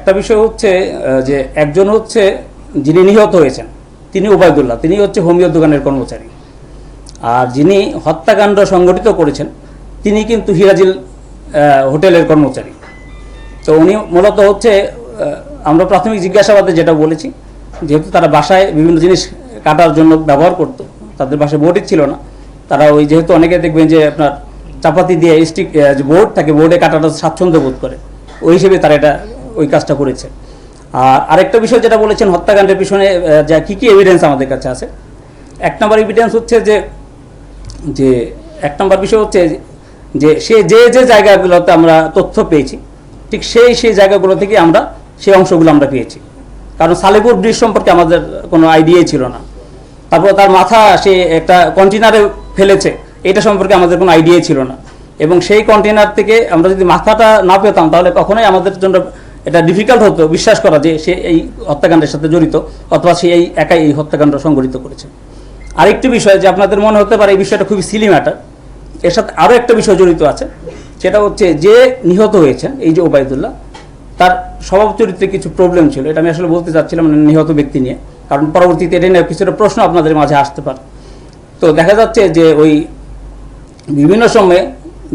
একটা বিষয় হচ্ছে যে একজন হচ্ছে যিনি নিহত হয়েছেন তিনি ওবায়দুল্লাহ, তিনি হচ্ছে হোমিও দোকানের কর্মচারী। আর যিনি হত্যাকাণ্ড সংগঠিত করেছেন তিনি কিন্তু হিরাজিল হোটেলের কর্মচারী। তো উনি মূলত হচ্ছে আমরা প্রাথমিক জিজ্ঞাসাবাদে যেটা বলেছি, যেহেতু তারা বাসায় বিভিন্ন জিনিস কাটার জন্য ব্যবহার করতো, তাদের বাসায় বোর্ডই ছিল না, তারা ওই যেহেতু অনেকে দেখবেন যে আপনার চাপাতি দিয়ে স্টিক যে বোর্ড থাকে, বোর্ডে কাটাটা স্বাচ্ছন্দ্য বোধ করে, ওই হিসেবে তারা ওই কাজটা করেছে। আর আরেকটা বিষয় যেটা বলেছেন হত্যাকাণ্ডের পিছনে যা কী কী এভিডেন্স আমাদের কাছে আছে, এক নম্বর এভিডেন্স হচ্ছে যে এক নম্বর বিষয় হচ্ছে যে সে যে জায়গাগুলোতে আমরা তথ্য পেয়েছি ঠিক সেই জায়গাগুলো থেকে আমরা সেই অংশগুলো আমরা পেয়েছি। কারণ সালেপুর ব্রিজ সম্পর্কে আমাদের কোনো আইডিয়াই ছিল না। তারপর তার মাথা সে একটা কন্টেনারে ফেলেছে এটা সম্পর্কে আমাদের কোনো আইডিয়াই ছিল না। এবং সেই কন্টেনার থেকে আমরা যদি মাথাটা না পেতাম তাহলে কখনোই আমাদের জন্য এটা ডিফিকাল্ট হতো বিশ্বাস করা যে সে এই হত্যাকাণ্ডের সাথে জড়িত অথবা সে একাই এই হত্যাকাণ্ড সংঘটিত করেছে। আরেকটি বিষয় যে আপনাদের মনে হতে পারে এই বিষয়টা খুবই সিলি ম্যাটার, এর সাথে আরও একটা বিষয় জড়িত আছে, সেটা হচ্ছে যে নিহত হয়েছেন এই যে ওবায়দুল্লাহ, তার স্বভাব চরিত্রে কিছু প্রবলেম ছিল। এটা আমি আসলে বলতে চাচ্ছিলাম নিহত ব্যক্তি নিয়ে, কারণ পরবর্তীতে এটা নিয়ে কিছুটা প্রশ্ন আপনাদের মাঝে আসতে পারে। তো দেখা যাচ্ছে যে ওই বিভিন্ন সময়ে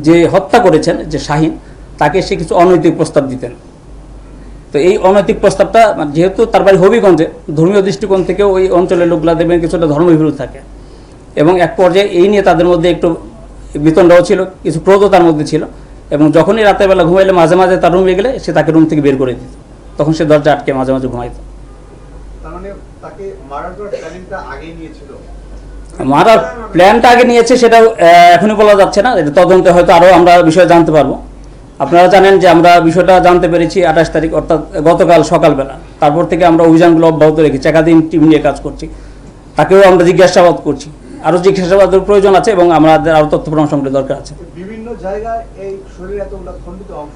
যে হত্যা করেছেন যে শাহিন, তাকে সে কিছু অনৈতিক প্রস্তাব দিতেন। তো এই অনৈতিক প্রস্তাবটা যেহেতু তার বাড়ি হবিগঞ্জে, ধর্মীয় দৃষ্টিকোণ থেকেও ওই অঞ্চলের লোকগুলা দেখবেন কিছুটা ধর্মভীরু থাকে, এবং এক পর্যায়ে এই নিয়ে তাদের মধ্যে একটু বিতণ্ডাও ছিল, কিছু ক্রোধও তার মধ্যে ছিল। এবং যখনই রাতের বেলা ঘুমাইলে মাঝে মাঝে তার রুমে গেলে সে তাকে রুম থেকে বের করে দিত, তখন সে দরজা আটকে মাঝে মাঝে ঘুমাইত। মারার প্ল্যানটা আগে নিয়েছে সেটা এখনই বলা যাচ্ছে না, এটা তদন্তে হয়তো আরও আমরা বিষয় জানতে পারবো। আপনারা জানেন যে আমরা বিষয়টা জানতে পেরেছি 28 তারিখ, অর্থাৎ গতকাল সকালবেলা। তারপর থেকে আমরা অভিযানগুলো অব্যাহত রেখেছি, একাধিক টিম নিয়ে কাজ করছি, তাকেও আমরা জিজ্ঞাসাবাদ করছি, আরও জিজ্ঞাসাবাদের প্রয়োজন আছে এবং আমাদের আরও তথ্য প্রমাণ সংগ্রহের দরকার আছে। বিভিন্ন জায়গায় এই শরীরে এতগুলো খণ্ডিত অংশ